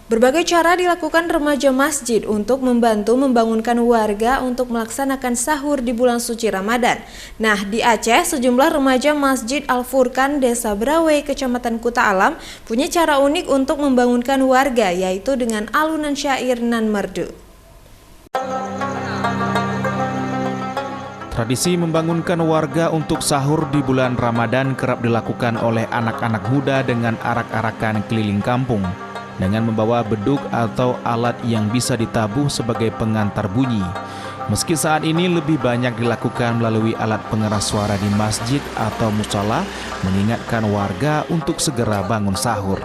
Berbagai cara dilakukan remaja masjid untuk membantu membangunkan warga untuk melaksanakan sahur di bulan suci Ramadan. Nah, di Aceh, sejumlah remaja Masjid Al-Furqan, Desa Brawe, Kecamatan Kuta Alam, punya cara unik untuk membangunkan warga, yaitu dengan alunan syair nan merdu. Tradisi membangunkan warga untuk sahur di bulan Ramadan kerap dilakukan oleh anak-anak muda dengan arak-arakan keliling kampung, dengan membawa beduk atau alat yang bisa ditabuh sebagai pengantar bunyi. Meski saat ini lebih banyak dilakukan melalui alat pengeras suara di masjid atau musala, mengingatkan warga untuk segera bangun sahur.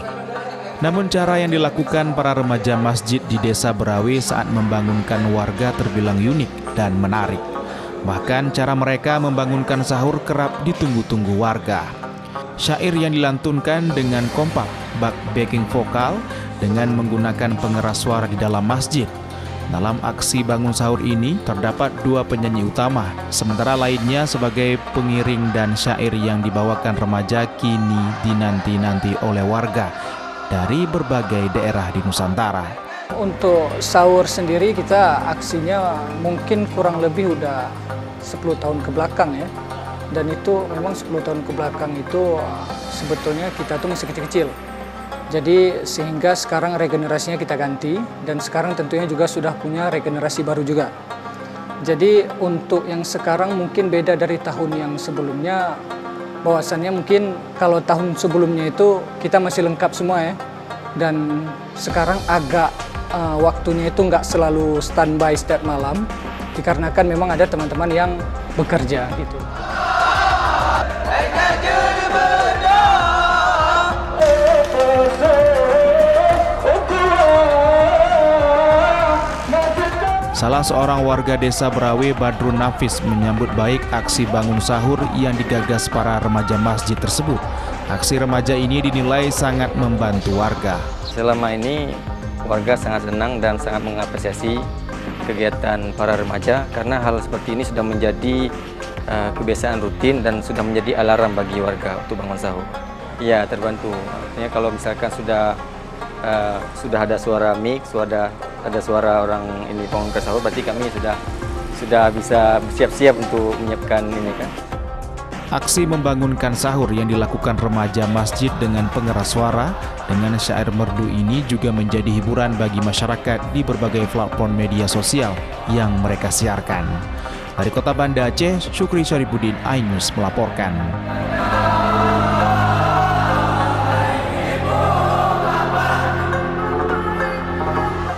Namun cara yang dilakukan para remaja masjid di Desa Brawe saat membangunkan warga terbilang unik dan menarik. Bahkan cara mereka membangunkan sahur kerap ditunggu-tunggu warga. Syair yang dilantunkan dengan kompak, bak backing vokal dengan menggunakan pengeras suara di dalam masjid. Dalam aksi bangun sahur ini terdapat dua penyanyi utama, sementara lainnya sebagai pengiring dan syair yang dibawakan remaja kini dinanti-nanti oleh warga dari berbagai daerah di Nusantara. Untuk sahur sendiri kita aksinya mungkin kurang lebih udah 10 tahun ke belakang ya. Dan itu memang 10 tahun ke belakang itu sebetulnya kita tuh masih kecil-kecil. Jadi sehingga sekarang regenerasinya kita ganti dan sekarang tentunya juga sudah punya regenerasi baru juga. Jadi untuk yang sekarang mungkin beda dari tahun yang sebelumnya, bahwasannya mungkin kalau tahun sebelumnya itu kita masih lengkap semua ya. Dan sekarang agak waktunya itu nggak selalu standby setiap malam, dikarenakan memang ada teman-teman yang bekerja gitu. Salah seorang warga Desa Brawe, Badrun Nafis, menyambut baik aksi bangun sahur yang digagas para remaja masjid tersebut. Aksi remaja ini dinilai sangat membantu warga. Selama ini warga sangat senang dan sangat mengapresiasi kegiatan para remaja karena hal seperti ini sudah menjadi kebiasaan rutin dan sudah menjadi alarm bagi warga untuk bangun sahur. Ya, terbantu. Artinya kalau misalkan sudah ada suara mix, ada suara orang ini bangunkan sahur, berarti kami sudah bisa bersiap-siap untuk menyiapkan ini kan. Aksi membangunkan sahur yang dilakukan remaja masjid dengan pengeras suara dengan syair merdu ini juga menjadi hiburan bagi masyarakat di berbagai platform media sosial yang mereka siarkan. Dari Kota Banda Aceh, Syukri Syarifuddin, iNews melaporkan.